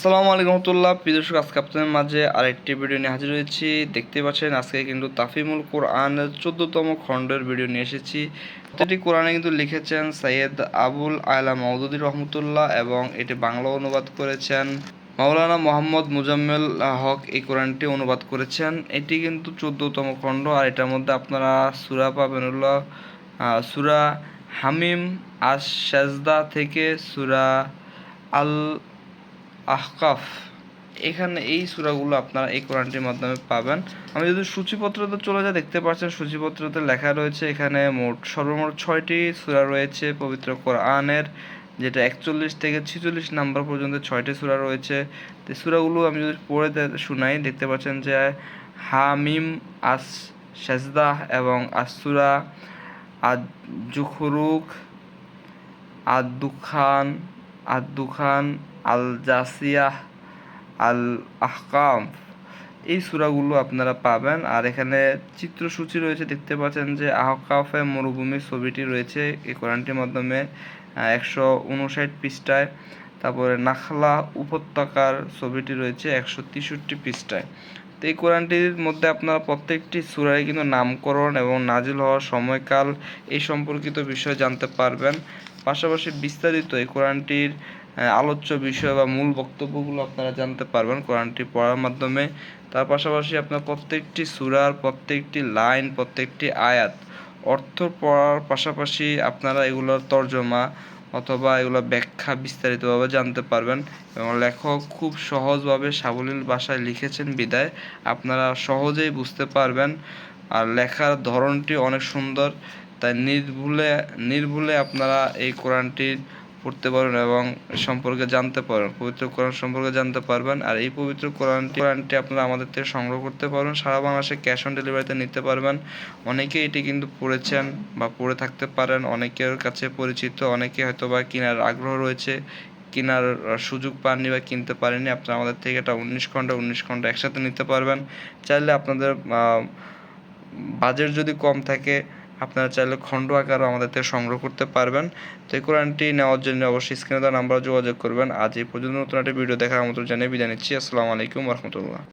আসসালামু আলাইকুম রহমতুল্লাহ। প্রিয় দর্শক, আজকে আপনাদের মাঝে আরেকটি ভিডিও নিয়ে হাজির হয়েছি। দেখতে পাচ্ছেন আজকে কিন্তু তাফহিমুল কোরআনের 14তম খণ্ডের ভিডিও নিয়ে এসেছি। প্রতিটি কোরআনে কিন্তু লিখেছেন সৈয়দ আবুল আলা মওদুদী রহমতুল্লাহ এবং এটি বাংলা অনুবাদ করেছেন মাওলানা মোহাম্মদ মুজাম্মেল হক। এই কোরআনটি অনুবাদ করেছেন। এটি কিন্তু 14তম খণ্ড, আর এটার মধ্যে আপনারা সূরা পাবেন হলো সূরা হামিম, আস সাজদা থেকে সূরা আল আহকাফ। এখানে এই সূরাগুলো আপনারা এই কোরআনটির মাধ্যমে পাবেন। আমি যদি সূচিপত্রতে চলে যাই, দেখতে পাচ্ছেন সূচিপত্রতে লেখা রয়েছে এখানে সর্বমোট 6টি সূরা রয়েছে পবিত্র কোরআনের, যেটা 41 থেকে 46 নাম্বার পর্যন্ত 6টি সূরা রয়েছে। তো সূরাগুলো আমি যদি পড়ে শোনাই, দেখতে পাচ্ছেন যে হামিম, আস সাজদা এবং আসসূরা, আজ-জুখরুফ, আদ-দুখান, আল জাসিয়াহ, আল আহকাফ। এই সূরাগুলো আপনারা পাবেন। আর এখানে চিত্রসূচি রয়েছে, দেখতে পাচ্ছেন যে আহকাফে মরুভূমির ছবিটি রয়েছে এই কোরআনটির মাধ্যমে 159 পৃষ্ঠায়। তারপরে নাখলা উপত্যকার ছবিটি রয়েছে 163 পৃষ্ঠায়। তো এই কোরআনটির মধ্যে আপনারা প্রত্যেকটি সূরায় কিন্তু নামকরণ এবং নাজিল হওয়ার সময়কাল এই সম্পর্কিত বিষয় জানতে পারবেন। পাশাপাশি বিস্তারিত এই কোরআনটির আলোচ্য বিষয় বা মূল বক্তব্যগুলো আপনারা জানতে পারবেন কোরআনটি পড়ার মাধ্যমে। তার পাশাপাশি আপনার প্রত্যেকটি সূরার প্রত্যেকটি লাইন, প্রত্যেকটি আয়াত অর্থ পড়ার পাশাপাশি আপনারা এগুলোর তর্জমা অথবা এগুলোর ব্যাখ্যা বিস্তারিতভাবে জানতে পারবেন। এবং লেখক খুব সহজভাবে সাবলীল ভাষায় লিখেছেন বিদায় আপনারা সহজেই বুঝতে পারবেন। আর লেখার ধরনটি অনেক সুন্দর, তাই নির্ভুলে আপনারা এই কোরআনটি পড়তে পারবেন এবং সম্পর্কে জানতে পারবেন, পবিত্র কোরআন সম্পর্কে জানতে পারবেন। আর এই পবিত্র কোরআনটি আপনারা আমাদের থেকে সংগ্রহ করতে পারবেন। সারা বাংলাদেশে ক্যাশ অন ডেলিভারিতে নিতে পারবেন। অনেকে এটি কিন্তু পড়েছেন বা পড়ে থাকতে পারেন, অনেকের কাছে পরিচিত, অনেকে হয়তো বা কেনার আগ্রহ রয়েছে, কেনার সুযোগ পাননি বা কিনতে পারেননি। আপনারা আমাদের থেকে এটা 19 খণ্ড একসাথে নিতে পারবেন। চাইলে আপনাদের বাজেট যদি কম থাকে, আপনারা চাইলে খণ্ড আকারও আমাদের থেকে সংগ্রহ করতে পারবেন। তো এই কোরআনটি নেওয়ার জন্য অবশ্যই স্ক্রিনে দেওয়া নাম্বারে যোগাযোগ করবেন। আজ এই পর্যন্ত নতুন একটা ভিডিও দেখার আমন্ত্রণ জানিয়ে বিদায় নিচ্ছি। আসসালামু আলাইকুম রহমতুল্লাহ।